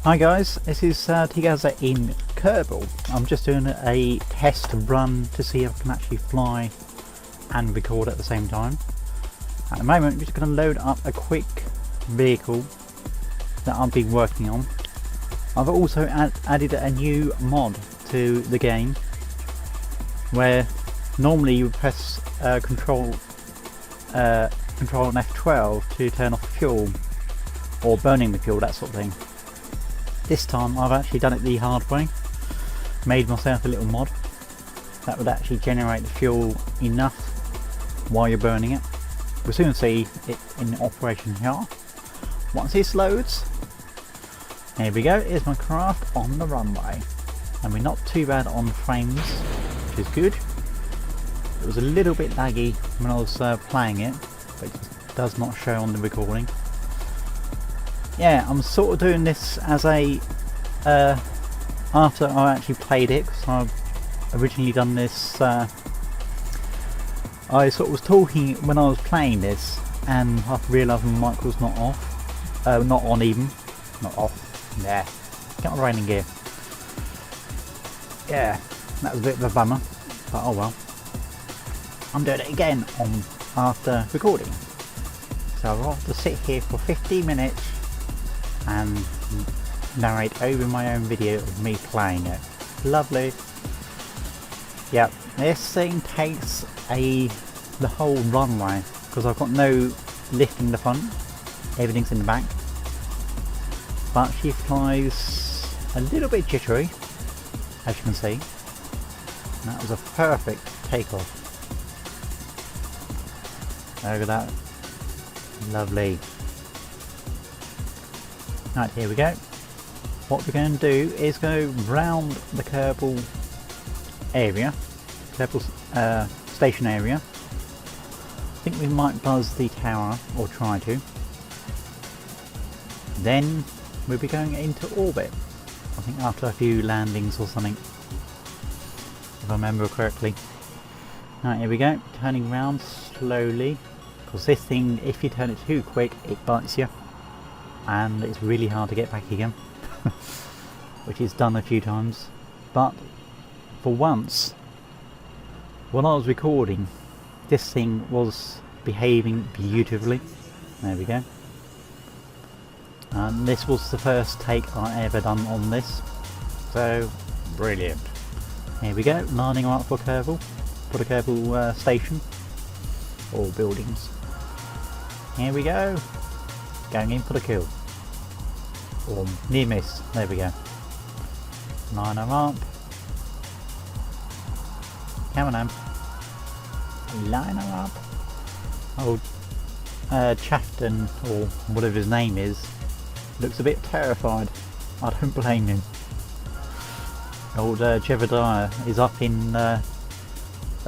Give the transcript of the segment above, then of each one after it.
Hi guys, this is Tigaza in Kerbal. I'm just doing a test run to see if I can actually fly and record at the same time. At the moment I'm just going to load up a quick vehicle that I've been working on. I've also added a new mod to the game where normally you would press control and F12 to turn off the fuel or burning the fuel, that sort of thing. This time I've actually done it the hard way, made myself a little mod that would actually generate the fuel enough while you're burning it. We'll soon see it in operation here. Once this loads, here we go, here's my craft on the runway. And we're not too bad on frames, which is good. It was a little bit laggy when I was playing it, but it just does not show on the recording. Yeah, I'm sort of doing this as a after I actually played it, because I've originally done this. I sort of was talking when I was playing this, and I realised my mic was not off, not on even, not off. Yeah, get my raining gear. Yeah, that was a bit of a bummer, but oh well. I'm doing it again on after recording, so I'll have to sit here for 15 minutes and narrate over my own video of me playing it. Lovely. Yep, this thing takes the whole runway because I've got no lift in the front, everything's in the back, but she flies a little bit jittery, as you can see. And that was a perfect takeoff. Look at that. Lovely. Right, here we go. What we're going to do is go round the Kerbal area, Kerbal station area. I think we might buzz the tower, or try to. Then we'll be going into orbit. I think after a few landings or something, if I remember correctly. Right, here we go. Turning round slowly, because this thing, if you turn it too quick, it bites you. And it's really hard to get back again, which is done a few times. But for once, when I was recording, this thing was behaving beautifully. There we go. And this was the first take I ever done on this, so brilliant. Here we go, lining up for Kerbal, for the Kerbal station or buildings. Here we go. Going in for the kill. Or near miss. There we go. Line her up. Come on. Line her up. Old Chafton, or whatever his name is, looks a bit terrified. I don't blame him. Old Jebediah is up in a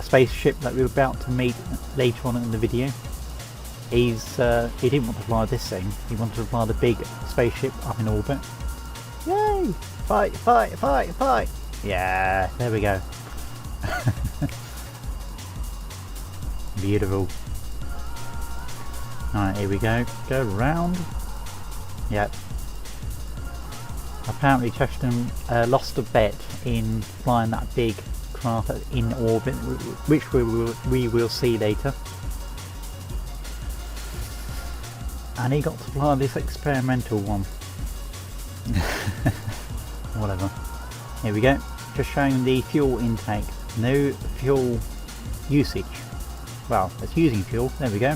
spaceship that we're about to meet later on in the video. He didn't want to fly this thing, he wanted to fly the big spaceship up in orbit. Yay! Fight, fight, fight, fight! Yeah, there we go. Beautiful. Alright, here we go. Go round. Yep. Apparently Cheshton lost a bet in flying that big craft in orbit, which we will see later. And he got to fly this experimental one. Whatever. Here we go. Just showing the fuel intake. No fuel usage. Well, it's using fuel. There we go.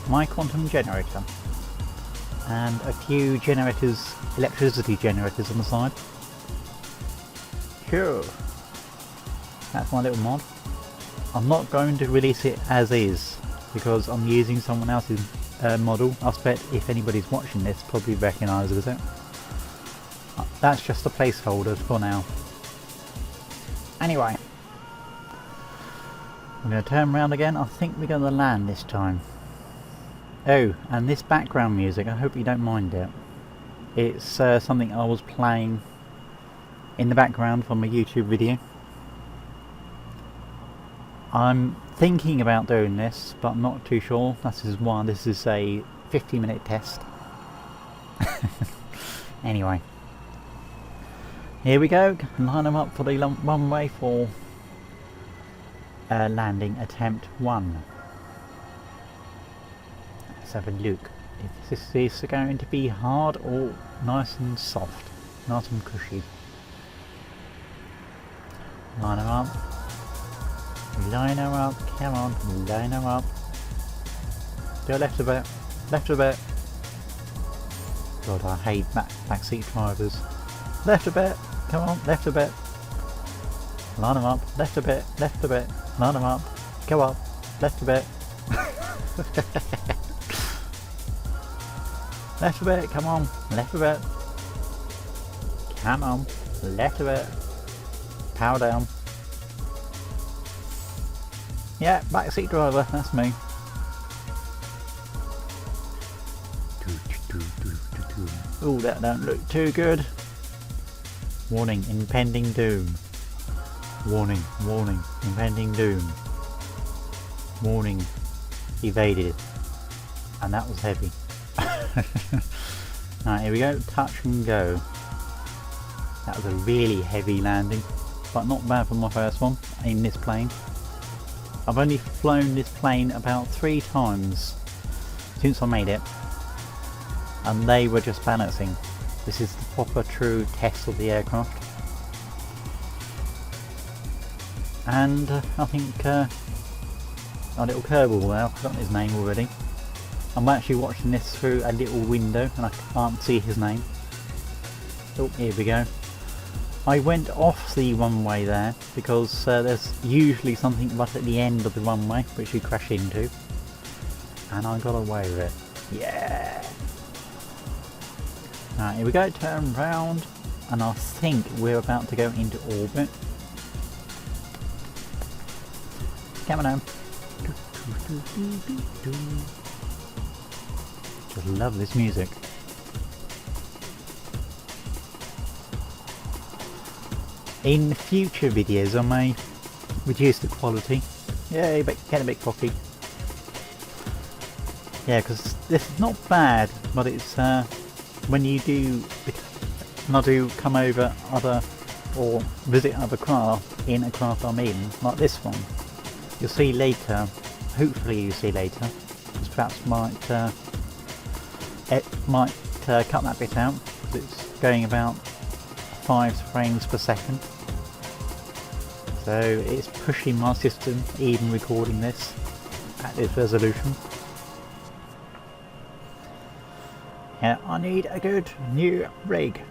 My quantum generator. And a few generators, electricity generators on the side. Sure. That's my little mod. I'm not going to release it as is, because I'm using someone else's model. I expect if anybody's watching this probably recognises it. That's just a placeholder for now. Anyway, I'm going to turn around again. I think we're going to land this time. Oh, and this background music, I hope you don't mind it. It's something I was playing in the background from a YouTube video. I'm thinking about doing this, but I'm not too sure. This is why this is a 50-minute test. Anyway, Here we go, line them up for the runway for landing attempt 1. Let's have a look if this is going to be hard or nice and soft, nice and cushy. Line them up. Line them up, come on, line them up. Go left a bit, left a bit. God, I hate backseat drivers. Left a bit, come on, left a bit. Line them up, left a bit, left a bit. Line them up, go up, left a bit. Left a bit, come on, left a bit. Come on, left a bit. Power down. Yeah, backseat driver, that's me. Oh, that don't look too good. Warning, impending doom. Warning, warning, impending doom. Warning, evaded. And that was heavy. Alright, here we go, touch and go. That was a really heavy landing, but not bad for my first one in this plane. I've only flown this plane about 3 times since I made it, and they were just balancing. This is the proper true test of the aircraft. And I think our little Kerbal there, I've forgotten his name already. I'm actually watching this through a little window and I can't see his name. Oh, here we go. I went off the runway there because there's usually something right at the end of the runway which you crash into, and I got away with it. Yeah! Alright, here we go, turn round, and I think we're about to go into orbit. Come on now. Just love this music. In future videos I may reduce the quality. Yeah, get a bit cocky. Yeah, because this is not bad, but it's when you do come over other or visit other craft in a craft I'm in, like this one, you'll see later, hopefully you see later, because perhaps it might cut that bit out because it's going about 5 frames per second, so it's pushing my system even recording this at this resolution. Yeah, I need a good new rig.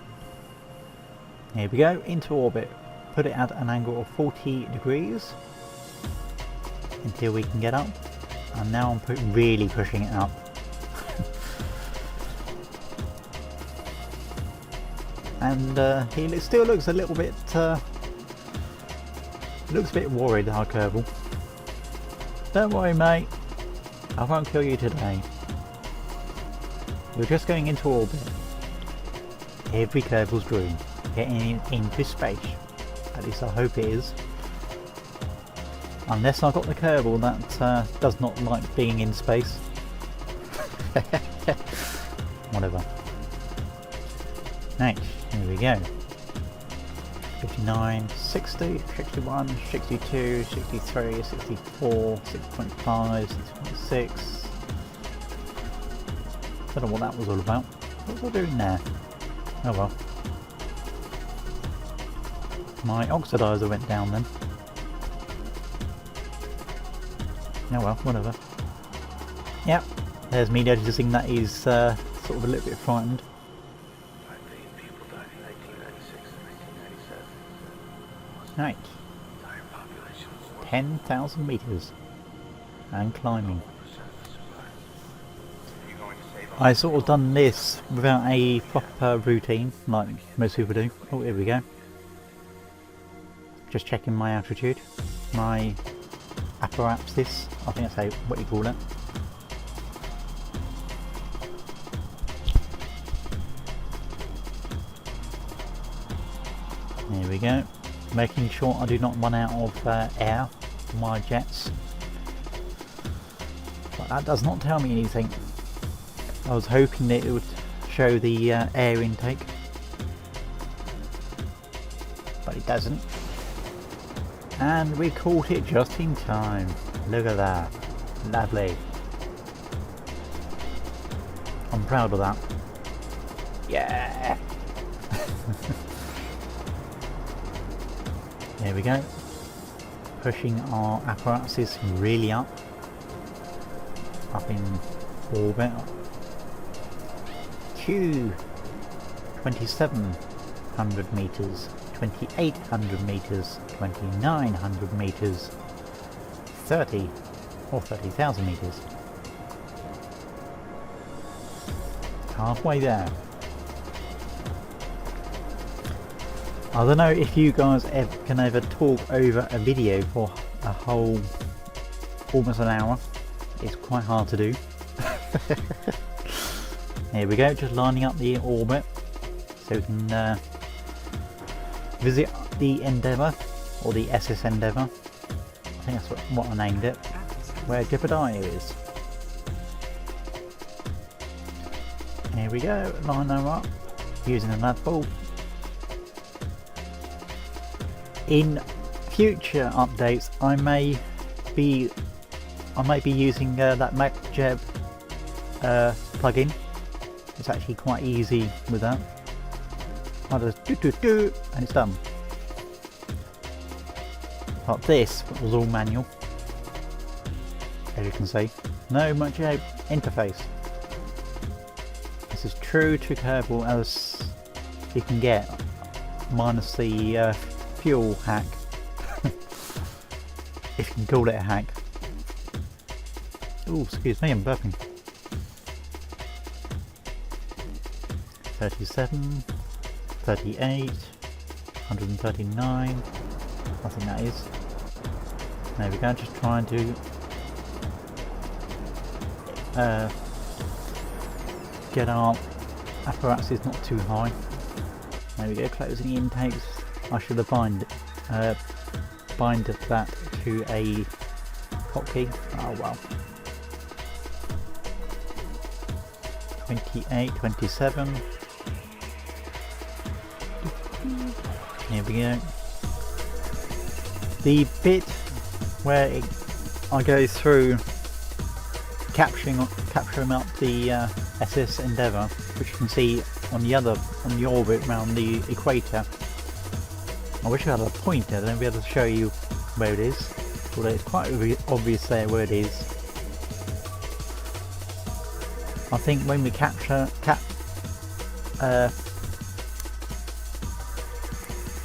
Here we go, into orbit. Put it at an angle of 40 degrees until we can get up, and now I'm really pushing it up. And he still looks a little bit worried, our Kerbal. Don't worry mate, I won't kill you today. You're just going into orbit. Every Kerbal's dream, getting into space. At least I hope it is. Unless I've got the Kerbal that does not like being in space. Whatever. Next, here we go. 59, 60, 61, 62, 63, 64, 6.5, 6.6. Don't know what that was all about. What was I doing there? Oh well. My oxidizer went down then. Oh well, whatever. Yep, there's me noticing that he's sort of a little bit frightened. 19 people died in 1996 and 1997. Right. 10,000 meters and climbing. I sort of done this without a proper routine like most people do. Oh, here we go. Just checking my altitude, my apoapsis, I think that's what you call it. There we go. Making sure I do not run out of air for my jets. But that does not tell me anything. I was hoping that it would show the air intake. but it doesn't. And we caught it just in time. Look at that. Lovely. I'm proud of that. Yeah. There we go. Pushing our apparatuses really up in orbit. 2700 meters, 2800 meters, 2900 meters, 30 or 30,000 meters. Halfway there. I don't know if you guys can ever talk over a video for a whole almost an hour. It's quite hard to do. Here we go, just lining up the orbit so we can visit the Endever, or the SS Endever. I think that's what I named it, where Jeopardy is. Here we go, line them up using a nut ball. In future updates, I may be using that Mothership plugin. It's actually quite easy with that. I just do and it's done. But this was all manual, as you can see. No Mothership interface. This is true to Kerbal as you can get, minus the fuel hack, if you can call it a hack. Oh, excuse me, I'm burping. 37, 38, 139, I think that is. There we go, just trying to get our apparatuses not too high. There we go, closing the intakes. I should have bind that to a hotkey. Oh well. 28, 27. Here we go. The bit where I go through capturing up the SS Endever, which you can see on the orbit around the equator. I wish I had a pointer, then I'd be able to show you where it is. Although it's quite obvious there where it is. I think when we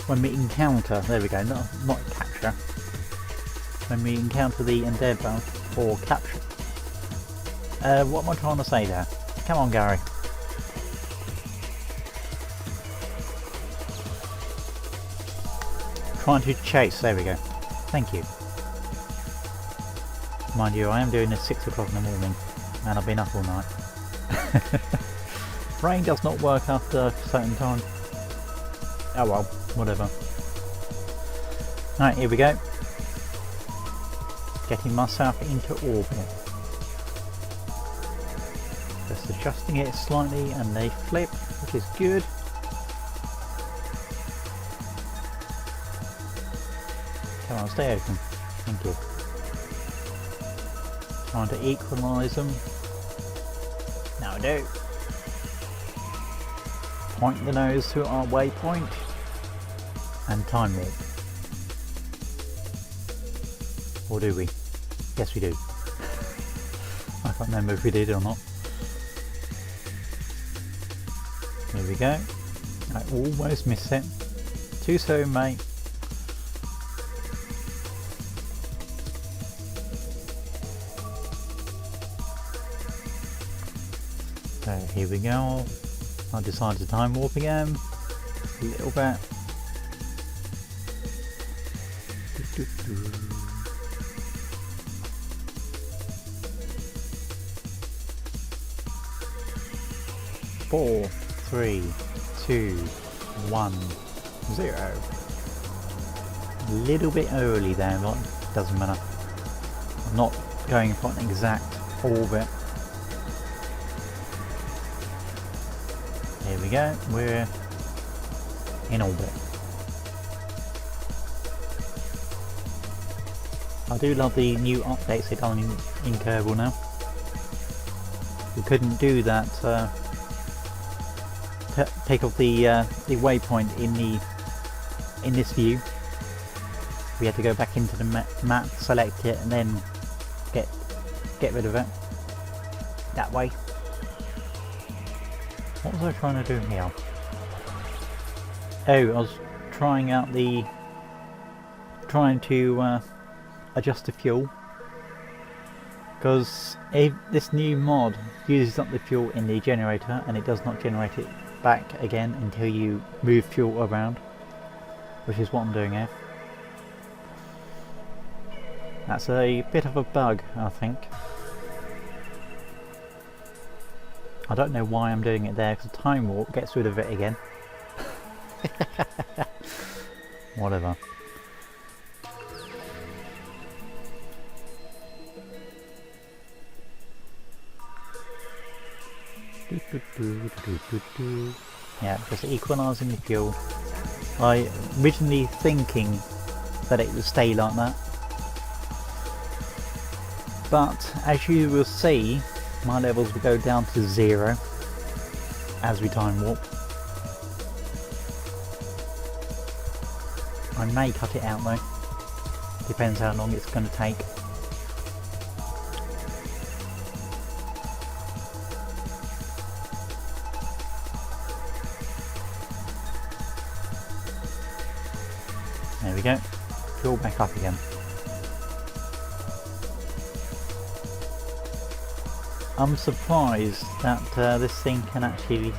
when we encounter, there we go, not capture. When we encounter the Endever or capture. What am I trying to say there? Come on, Gary. Trying to chase, there we go. Thank you. Mind you, I am doing this 6 o'clock in the morning and I've been up all night. Brain does not work after a certain time. Oh well, whatever. Alright, here we go. Getting myself into orbit. Just adjusting it slightly and they flip, which is good. Come on, stay open. Thank you. Trying to equalise them. Now I do. Point the nose to our waypoint and time warp. Or do we? Yes we do. I can't remember if we did or not. Here we go. I almost missed it. Too soon, mate. So here we go. I decided to time warp again. A little bit. 4, 3, 2, 1, 0. A little bit early there, but it doesn't matter. I'm not going for an exact orbit. Here we go, we're in orbit. I do love the new updates they've done in Kerbal now. You couldn't do that. Take off the waypoint in this view. We had to go back into the map, select it, and then get rid of it that way. What was I trying to do here? Oh, I was trying to adjust the fuel, because this new mod uses up the fuel in the generator and it does not generate it back again until you move fuel around, which is what I'm doing here. That's a bit of a bug, I think. I don't know why I'm doing it there, because time warp gets rid of it again. Whatever. Yeah, just equalising the fuel. I originally thinking that it would stay like that, but as you will see, my levels will go down to 0 as we time warp. I may cut it out though, depends how long it's going to take. There we go, fuel back up again. I'm surprised that this thing can actually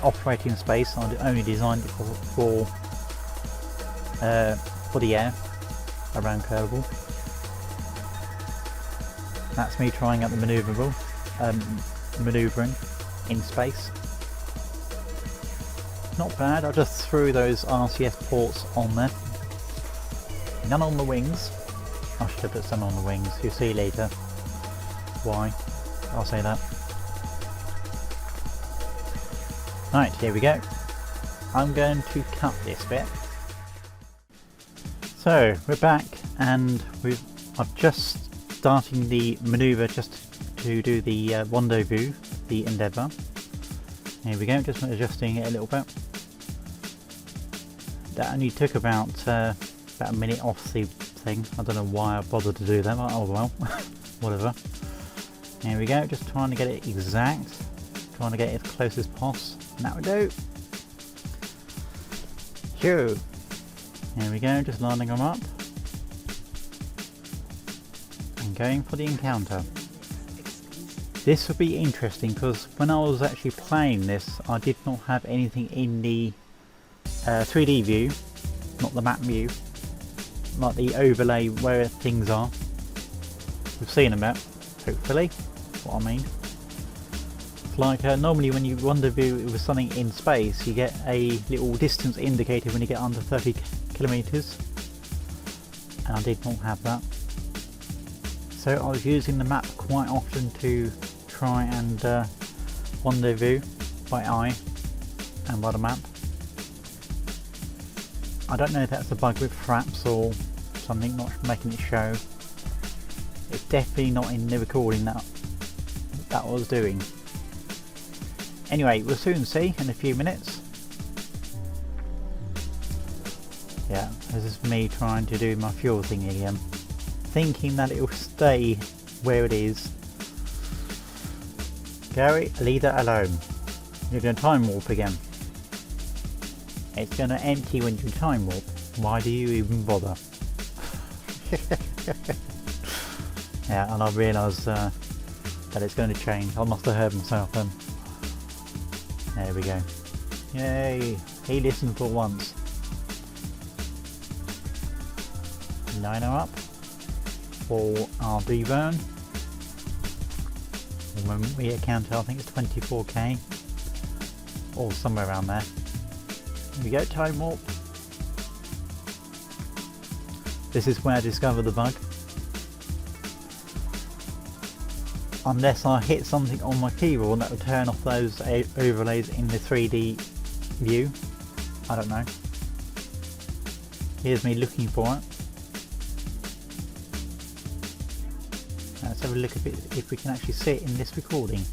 operate in space. I only designed it for the air around Kerbal. That's me trying out the manoeuvring in space. Not bad. I just threw those RCS ports on there. None on the wings. I should have put some on the wings. You'll see later why. I'll say that. Right, here we go. I'm going to cut this bit. So we're back, and I've just starting the manoeuvre just to do the rendezvous, the Endever. Here we go, just adjusting it a little bit. That only took about a minute off the thing. I don't know why I bothered to do that, but oh well, whatever. Here we go, just trying to get it exact, trying to get it as close as possible. And that would do. Phew. Here we go, just lining them up and going for the encounter. This will be interesting because when I was actually playing this, I did not have anything in the 3D view, not the map view, like the overlay where things are. We've seen them out, hopefully, that's what I mean. It's like normally when you rendezvous with something in space, you get a little distance indicator when you get under 30 kilometers, and I did not have that. So I was using the map quite often to try and rendezvous by eye and by the map. I don't know if that's a bug with fraps or something not making it show. It's definitely not in the recording that I was doing. Anyway, we'll soon see in a few minutes. Yeah, this is me trying to do my fuel thing again, thinking that it will stay where it is. Gary, leave that alone. You're going to time warp again. It's going to empty when you time warp. Why do you even bother? Yeah, and I realised that it's going to change. I must have heard myself then. There we go. Yay! He listened for once. Line her up for our deburn. When we account, I think it's 24k or somewhere around there. Here we go, time warp. This is where I discovered the bug. Unless I hit something on my keyboard that would turn off those overlays in the 3D view. I don't know. Here's me looking for it. Let's have a look if we can actually see it in this recording.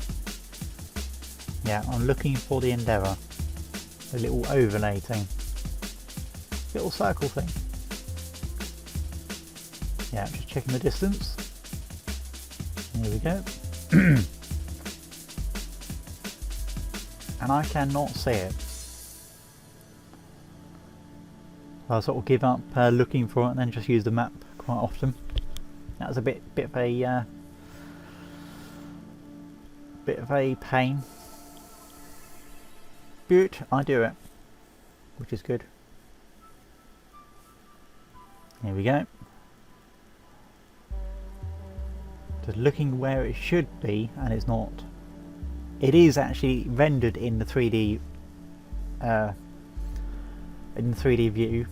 Yeah, I'm looking for the Endever. The little overlay thing. Little circle thing. Yeah, I'm just checking the distance. Here we go. And I cannot see it. I sort of give up looking for it and then just use the map quite often. That was a bit of a pain, but I do it, which is good. Here we go. Just looking where it should be, and it's not. It is actually rendered in the 3D view,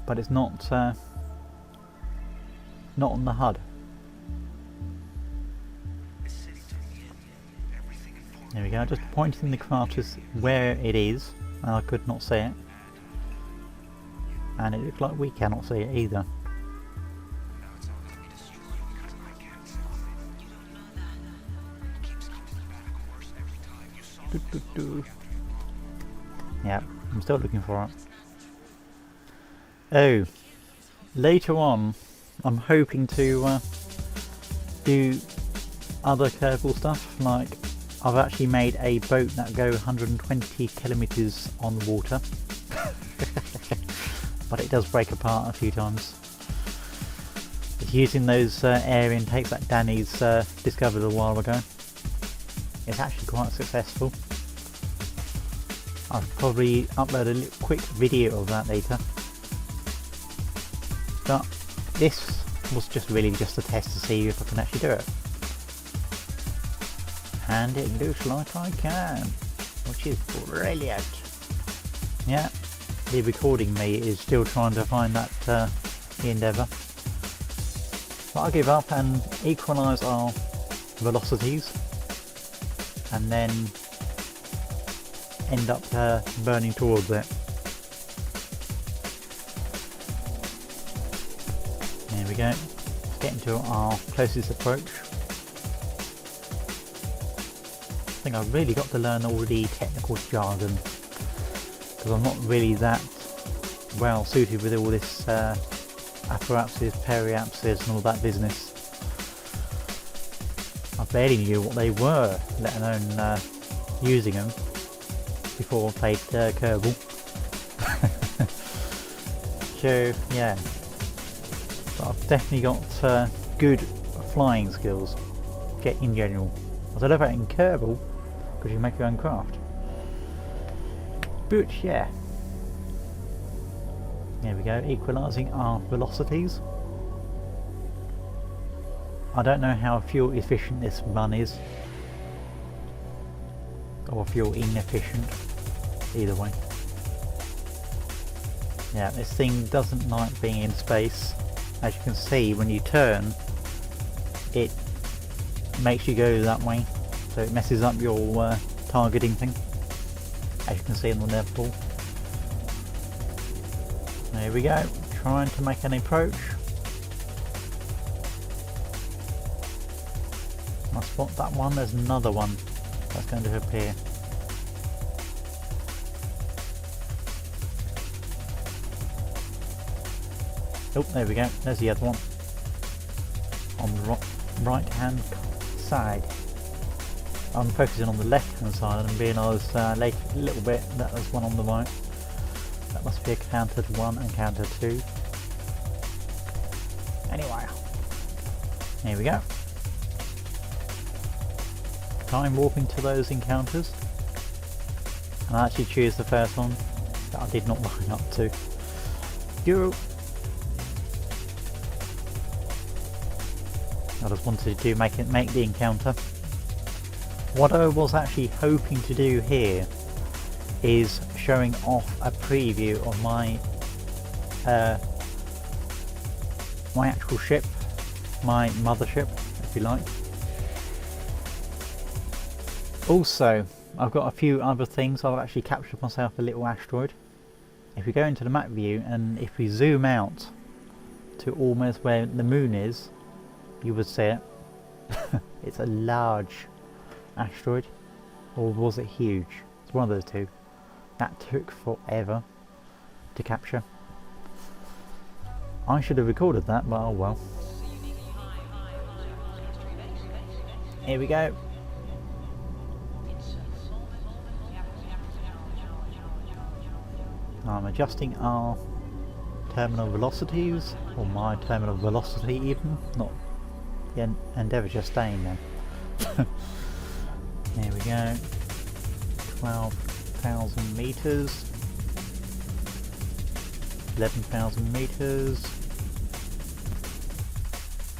but it's not on the HUD. There we go, just pointing the craft to where it is, and I could not see it. And it looks like we cannot see it either. Yeah, I'm still looking for it. Oh, later on I'm hoping to do other Kerbal stuff. Like, I've actually made a boat that go 120 kilometers on the water. But it does break apart a few times. It's using those air intakes that Danny's discovered a while ago. It's actually quite successful. I'll probably upload a little quick video of that later. But this was really just a test to see if I can actually do it. And it looks like I can, which is brilliant. Yeah, the recording me is still trying to find that the Endever. But I'll give up and equalise our velocities, and then end up burning towards it. There we go. Let's get into our closest approach. I think I've really got to learn all the technical jargon, because I'm not really that well suited with all this apoapsis, periapsis and all that business. I barely knew what they were, let alone using them before I played Kerbal. So yeah, but I've definitely got good flying skills in general. I love it in Kerbal because you make your own craft. But yeah, there we go, equalising our velocities. I don't know how fuel efficient this run is, or fuel inefficient, either way. Yeah, this thing doesn't like being in space. As you can see, when you turn, it makes you go that way, so it messes up your targeting thing, as you can see in the level. There we go, trying to make an approach. I spot that one, there's another one that's going to appear. Oh, there we go, there's the other one on the right hand side. I'm focusing on the left hand side and being honest, late a little bit, that was one on the right. That must be a counter 1 and counter 2. Anyway, here we go. Time warping to those encounters. And I actually choose the first one that I did not line up to. Go! I just wanted to make the encounter. What I was actually hoping to do here is showing off a preview of my my actual ship, my mothership, if you like. Also, I've got a few other things. I've actually captured myself a little asteroid. If we go into the map view and if we zoom out to almost where the moon is, you would see it. It's a large asteroid, or was it huge? It's one of those two. That took forever to capture. I should have recorded that, but oh well. Here we go. I'm adjusting our terminal velocities, or my terminal velocity even, not the Endeavour just staying there. There we go. 12,000 meters. 11,000 meters.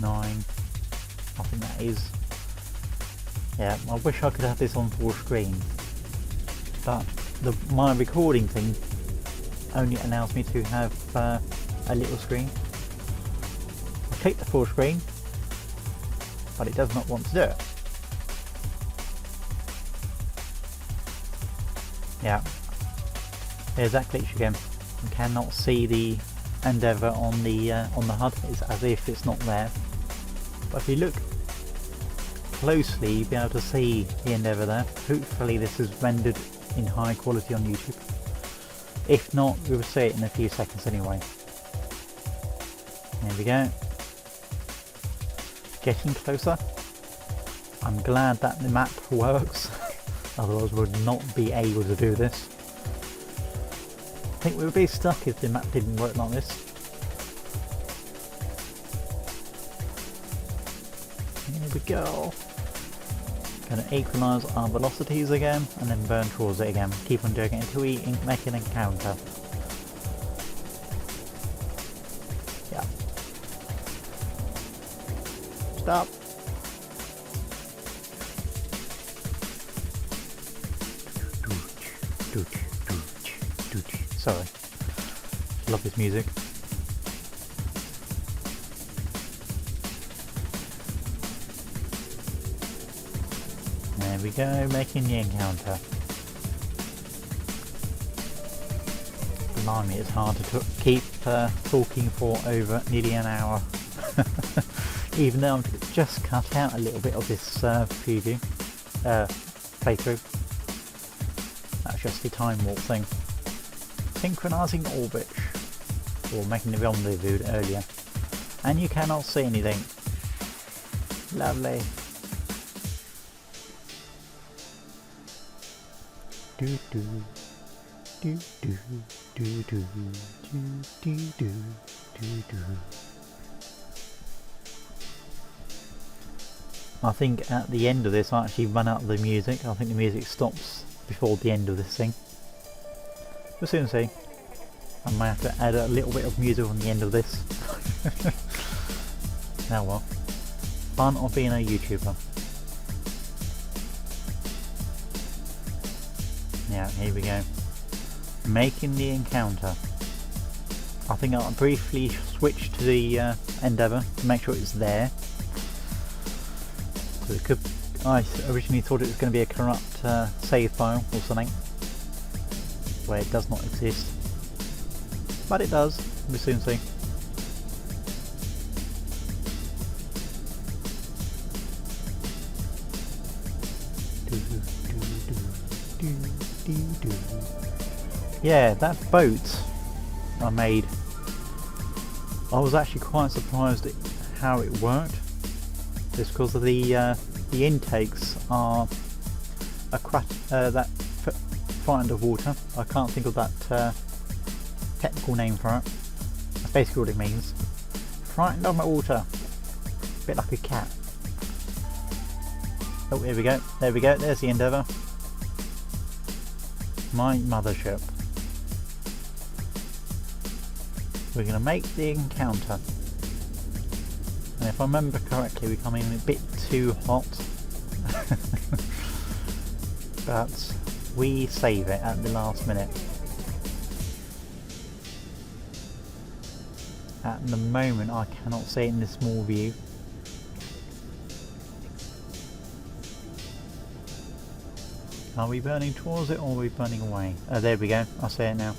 9. I think that is. Yeah, I wish I could have this on full screen, but my recording thing only allows me to have a little screen. I click the full screen, but it does not want to do it. Yeah, there's that glitch again. You cannot see the Endeavour on the HUD. It's as if it's not there. But if you look closely, you'll be able to see the Endeavour there. Hopefully this is rendered in high quality on YouTube. If not, we will see it in a few seconds anyway. There we go. Getting closer. I'm glad that the map works. Otherwise we would not be able to do this. I think we would be stuck if the map didn't work like this. Here we go. Going to equalise our velocities again and then burn towards it again. Keep on doing it until we make an encounter. Yeah. Stop. Sorry. Love this music. There we go, making the encounter. Blimey, it's hard to keep talking for over nearly an hour. Even though I've just cut out a little bit of this playthrough. That's just the time warp thing. Synchronizing orbit, or making the rendezvous earlier. And you cannot see anything. Lovely. Do do do do do do do do do. I think at the end of this I actually run out of the music. I think the music stops before the end of this thing. We'll soon see. I might have to add a little bit of music on the end of this. Now what? Fun of being a YouTuber. Yeah, here we go. Making the encounter. I think I'll briefly switch to the Endeavour to make sure it's there. So it could, I originally thought it was going to be a corrupt save file or something, where it does not exist. But it does, we'll soon see. Yeah, that boat I made, I was actually quite surprised at how it worked. Just because of the intakes are that frightened of water. I can't think of that technical name for it. That's basically what it means. Frightened of my water. A bit like a cat. Oh, here we go. There we go. There's the Endeavour. My mothership. We're going to make the encounter. And if I remember correctly, we come in a bit too hot. But we save it at the last minute. At the moment I cannot see it in this small view. Are we burning towards it or are we burning away? Oh, there we go, I see it now.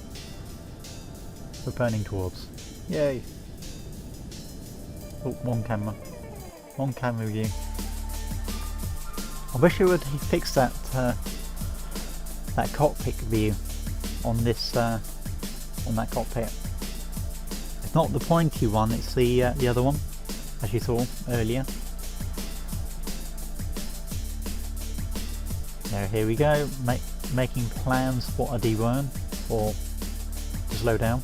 We're burning towards. Yay! Oh, one camera view. I wish it would fix that that cockpit view on this on that cockpit. It's not the pointy one, it's the other one, as you saw earlier. Now here we go, making plans for a deburn, or to slow down.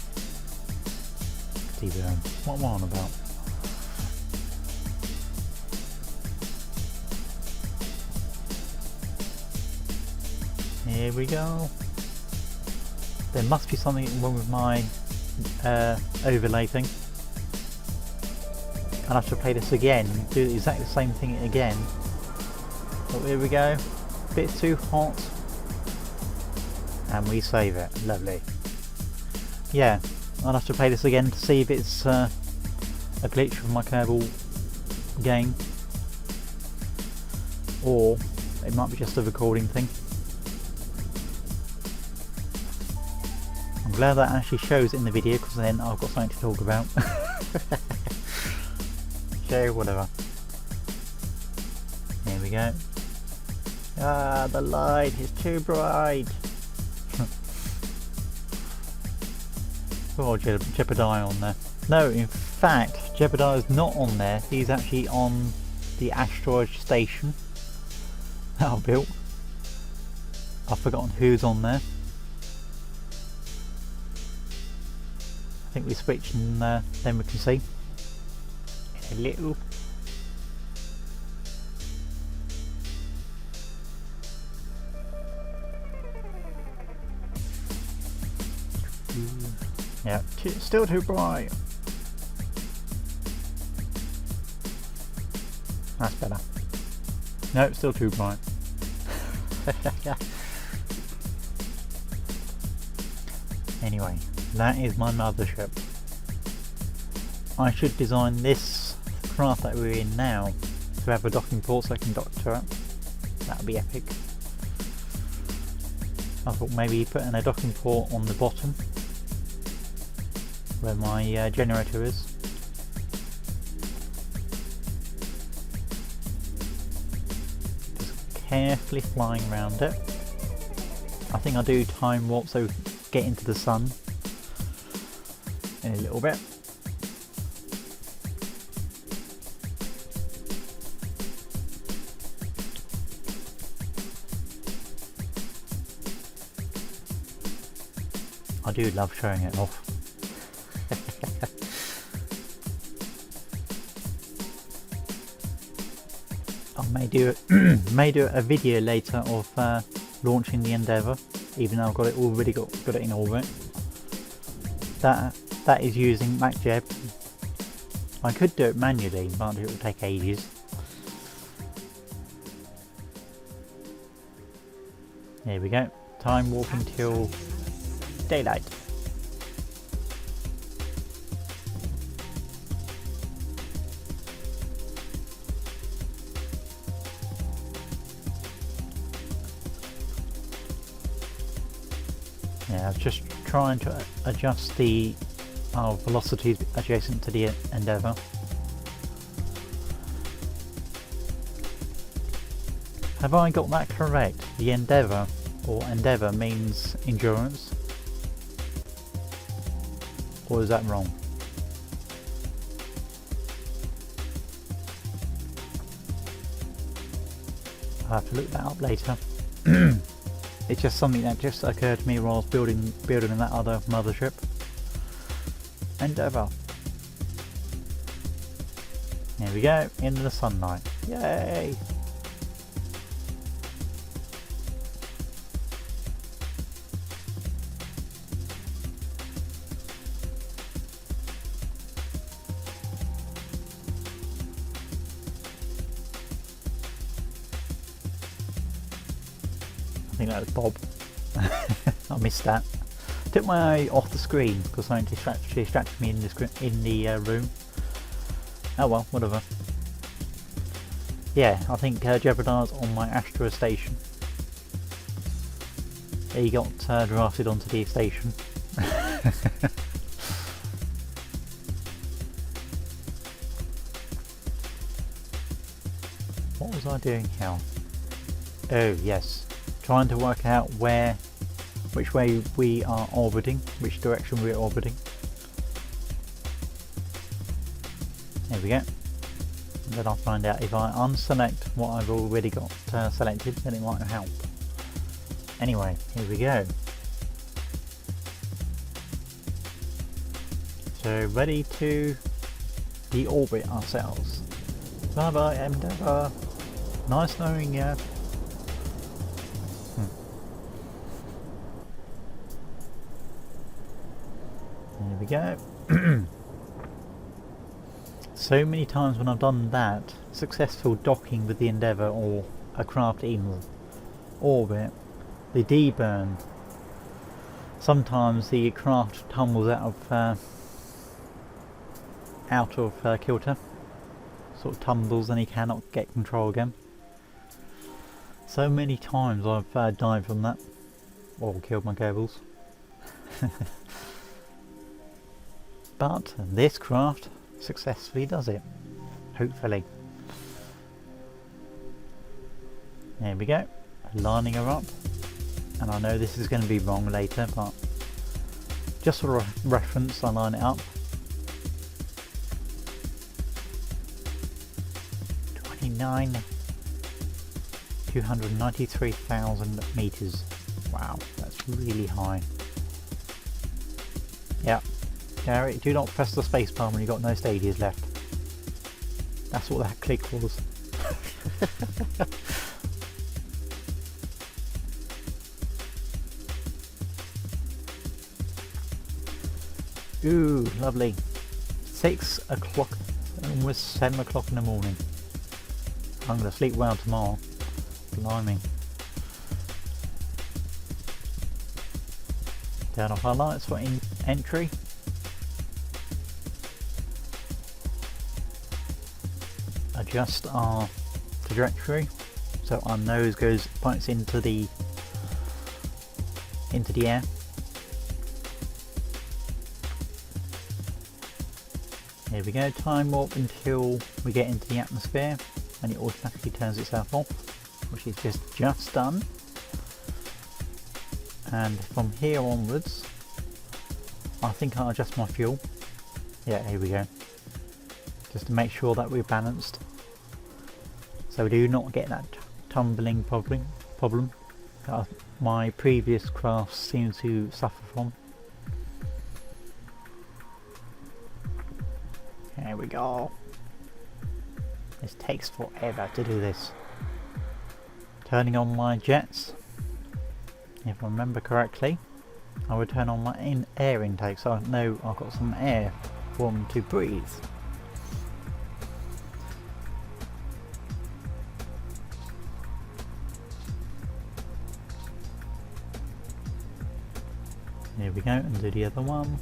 Deburn, what am I on about? Here we go. There must be something wrong with my overlay thing. I'll have to play this again, do exactly the same thing again. Oh, here we go. Bit too hot. And we save it. Lovely. Yeah, I'll have to play this again to see if it's a glitch from my Kerbal game. Or it might be just a recording thing. I'm glad that actually shows it in the video, because then I've got something to talk about. So whatever. Here we go. Ah, the light is too bright. Oh, Jebediah on there. No, in fact, Jebediah is not on there. He's actually on the Asteroid station that I built. I've forgotten who's on there. I think we switch and then we can see. A little. Yeah, still too bright. That's better. No, still too bright. Anyway, that is my mothership. I should design this craft that we're in now to have a docking port so I can dock to it. That would be epic. I thought maybe putting a docking port on the bottom where my generator is. Just carefully flying around it. I think I'll do time warp so get into the sun in a little bit. I do love showing it off. I may do a video later of launching the Endever, even though I've already got it in orbit. That is using MacJeb. I could do it manually, but it will take ages. There we go. Time warping till daylight. Yeah, I was just trying to adjust the velocities adjacent to the Endever. Have I got that correct? The Endever or Endever means endurance? Or is that wrong? I'll have to look that up later. It's just something that just occurred to me while I was building that other mothership. Endever. There we go, into the sunlight. Yay! I think that was Bob. I missed that. Took my eye off the screen because something distracted me in the room. Oh well, whatever. Yeah, I think Jebediah's on my Asteroid station. He got drafted onto the station. What was I doing here? Oh yes, trying to work out which way we are orbiting, which direction we're orbiting. There we go. And then I'll find out if I unselect what I've already got selected, then it might help. Anyway, here we go. So ready to deorbit ourselves. Bye bye Endever. Nice knowing you. There we go. So many times when I've done that, successful docking with the Endeavour or a craft in orbit, the deburn. Sometimes the craft tumbles out of kilter, sort of tumbles and he cannot get control again. So many times I've died from that, or killed my Kerbals. But this craft successfully does it, hopefully. There we go, lining her up, and I know this is going to be wrong later, but just for reference I line it up. 293,000 meters. Wow, that's really high. Yeah, Gary, do not press the spacebar when you've got no stages left. That's what that click was. Ooh, lovely. 6 o'clock, almost 7 o'clock in the morning. I'm going to sleep well tomorrow. Blimey. Turn off our lights for entry. Adjust our trajectory so our nose points into the air. Here we go, time warp until we get into the atmosphere and it automatically turns itself off, which is just done. And from here onwards I think I'll adjust my fuel. Yeah, here we go, just to make sure that we're balanced so we do not get that tumbling problem that my previous crafts seem to suffer from. There we go. This takes forever to do this. Turning on my jets. If I remember correctly, I would turn on my air intake so I know I've got some air for them to breathe. Here we go, and do the other one.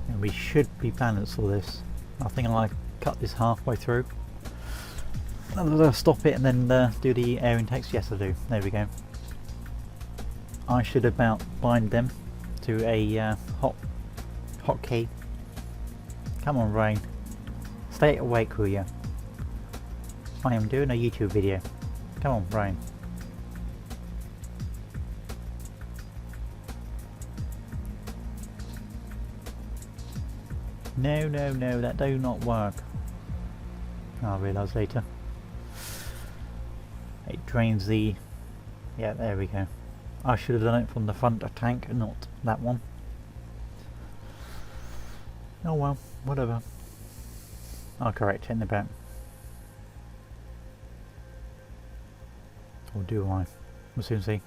And we should be balanced for this. I think I cut this halfway through. I'll stop it and then do the air intakes. Yes, I do. There we go. I should about bind them to a hotkey. Come on, Rain. Stay awake, will you? I am doing a YouTube video. Come on, Rain. No, that do not work. I'll realise later. It drains the... Yeah, there we go. I should have done it from the front of tank, not that one. Oh well, whatever. I'll correct it in the back. Or do I? We'll soon see.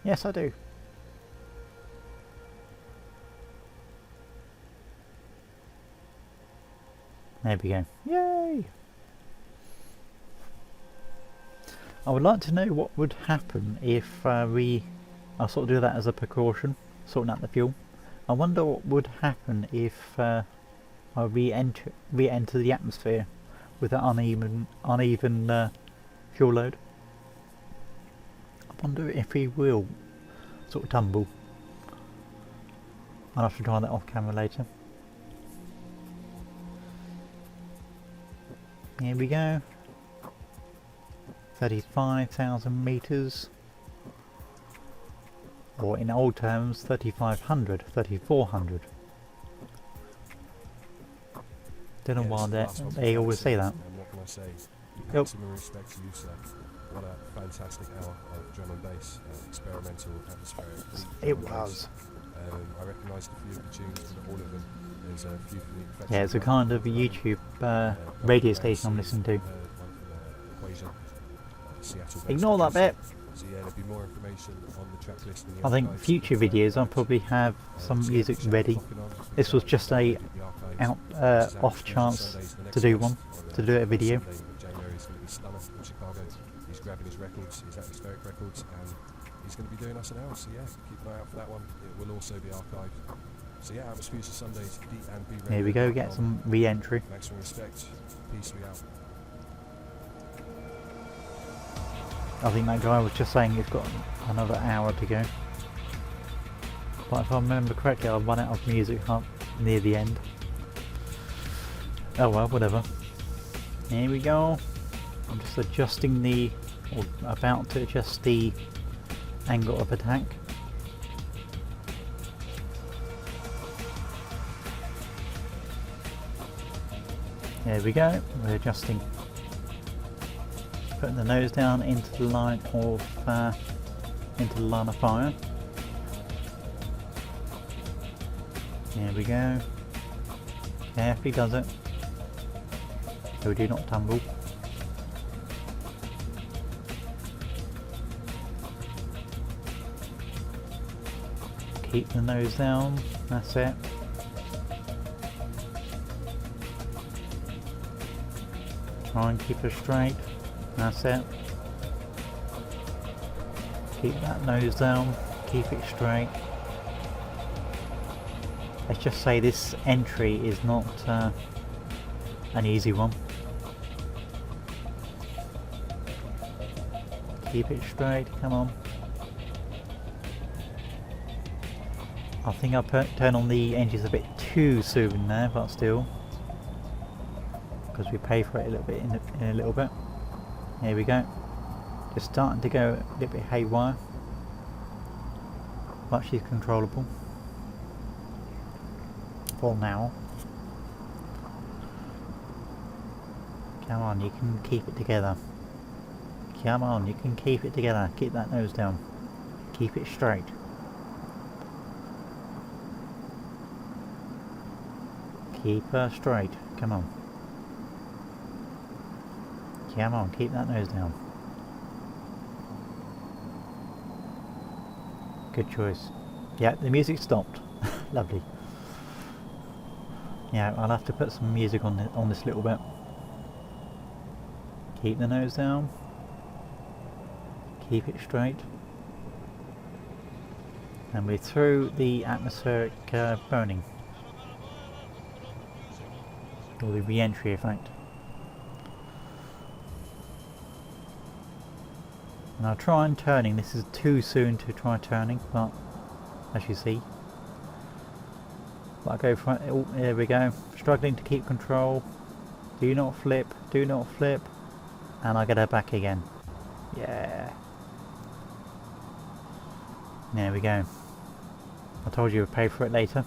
Yes, I do. There we go. Yay! I would like to know what would happen if I'll sort of do that as a precaution, sorting out the fuel. I wonder what would happen if I re-enter the atmosphere with an uneven fuel load. I wonder if he will sort of tumble. I'll have to try that off camera later. Here we go. 35,000 meters. Or in old terms, 3,500, 3,400. Don't know why they always say that. And what can I say? Yep. Maximum respect to you, sir. What a fantastic hour of drum and bass, experimental, atmospheric. It was. I recognised a few of the tunes, but not all of them. There's a few from the Infection. Yeah, it's a kind of a YouTube radio station I'm listening to. Ignore that bit. So yeah, there'll be more information on the track list. I think future videos I'll probably have some music ready. This was just a off chance to do a video. January is going to be stunner from Chicago. He's grabbing his records, his atmospheric records, and he's going to be doing us an hour. So yeah, keep an eye out for that one. It will also be archived. So yeah, Atmospheres Sundays, D&B. Here we go, get some re-entry. Maximum respect. Peace, we out. I think that guy was just saying he's got another hour to go. But if I remember correctly, I've run out of music up near the end. Oh well, whatever. Here we go. I'm just adjusting or about to adjust the angle of attack. There we go, we're adjusting. Putting the nose down into the line of fire. There we go. Carefully does it. So we do not tumble. Keep the nose down, that's it. Try and keep it straight. That's it. Keep that nose down. Keep it straight. Let's just say this entry is not an easy one. Keep it straight. Come on. I think I turned on the engines a bit too soon there, but still. Because we pay for it a little bit in a little bit. Here we go. Just starting to go a little bit haywire. But she's controllable. For now. Come on, you can keep it together. Come on, you can keep it together. Keep that nose down. Keep it straight. Keep her straight. Come on. Come on, keep that nose down. Good choice. Yeah, the music stopped. Lovely. Yeah, I'll have to put some music on this little bit. Keep the nose down. Keep it straight. And we're through the atmospheric burning. Or the re-entry effect. Now try and turning, this is too soon to try turning, but as you see. But I go for it, oh, there we go, struggling to keep control. Do not flip, and I get her back again. Yeah. There we go. I told you I'd pay for it later.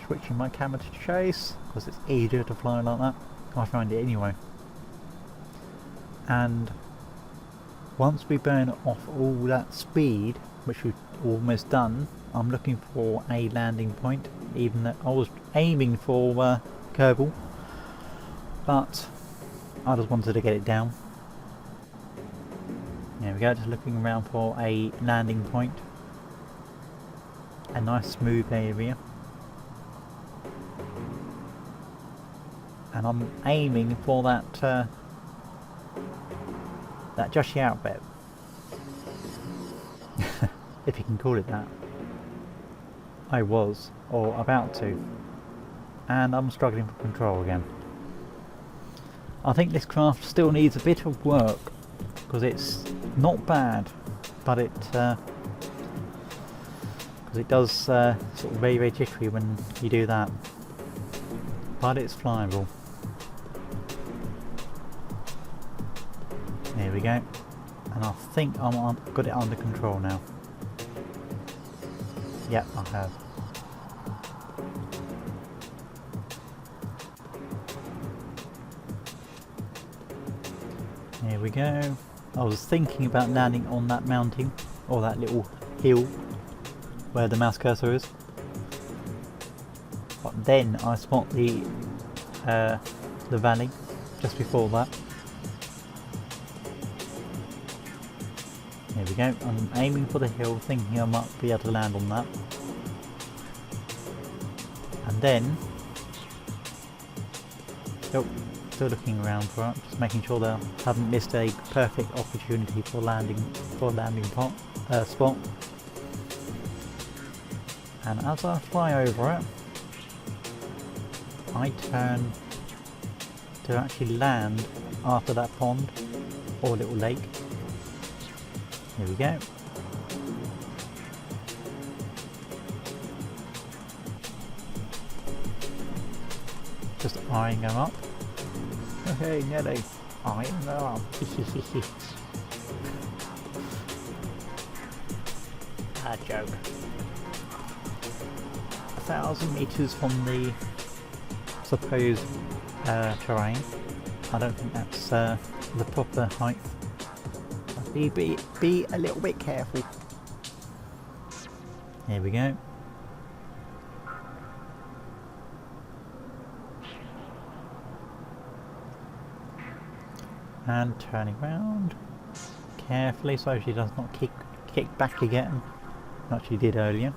Switching my camera to chase, because it's easier to fly like that. I find it anyway. And once we burn off all that speed, which we've almost done, I'm looking for a landing point, even though I was aiming for Kerbal, but I just wanted to get it down. There we go, just looking around for a landing point, a nice smooth area, and I'm aiming for that Joshy out bit, if you can call it that. I was, or about to, and I'm struggling for control again. I think this craft still needs a bit of work, because it's not bad, but it does sort of very jittery when you do that. but it's flyable. There we go. And I think I've got it under control now. Yep, I have. Here we go. I was thinking about landing on that mountain, or that little hill where the mouse cursor is. But then I spot the valley just before that. There we go. I'm aiming for the hill, thinking I might be able to land on that. And then, oh, still looking around for it, just making sure that I haven't missed a perfect opportunity for landing spot. And as I fly over it, I turn to actually land after that pond or little lake. Here we go. Just eyeing them up. Okay, nearly. Eyeing them up. A joke. 1,000 meters from the supposed terrain. I don't think that's the proper height. Be a little bit careful. Here we go. And turning around carefully so she does not kick back again, like she did earlier.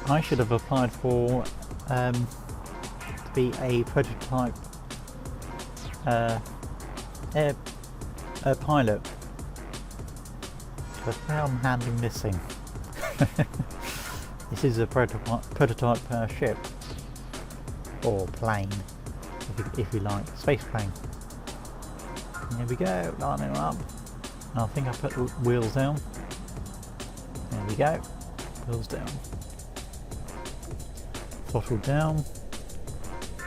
I should have applied for to be a prototype pilot. But how I'm handling this thing. This is a prototype ship. Or plane, if you like. Space plane. There we go, lining up. And I think I put the wheels down. There we go. Wheels down. Throttle down.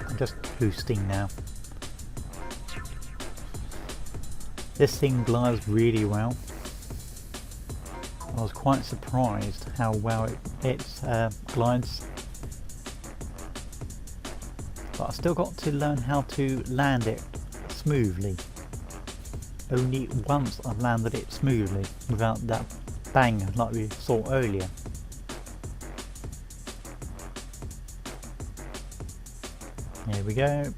I'm just boosting now. This thing glides really well. I was quite surprised how well it glides. But I still got to learn how to land it smoothly. Only once I've landed it smoothly without that bang like we saw earlier. Here we go.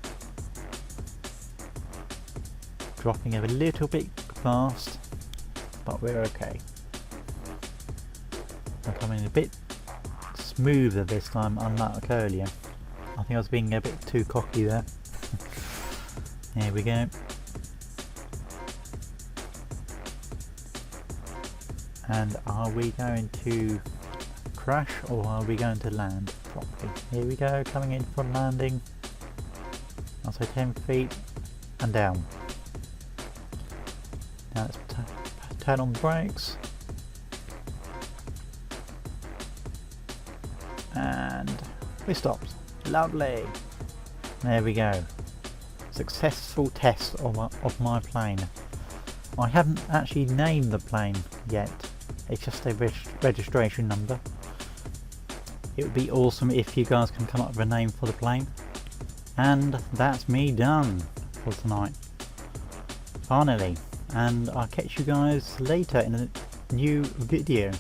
Dropping a little bit fast, but we're okay. I'm coming a bit smoother this time, unlike earlier. I think I was being a bit too cocky there. Here we go. And are we going to crash or are we going to land properly? Here we go, coming in for landing. I'll say 10 feet and down. Now let's turn on the brakes. And we stopped. Lovely. There we go. Successful test of my plane. I haven't actually named the plane yet. It's just a registration number. It would be awesome if you guys can come up with a name for the plane. And that's me done for tonight. Finally. And I'll catch you guys later in a new video.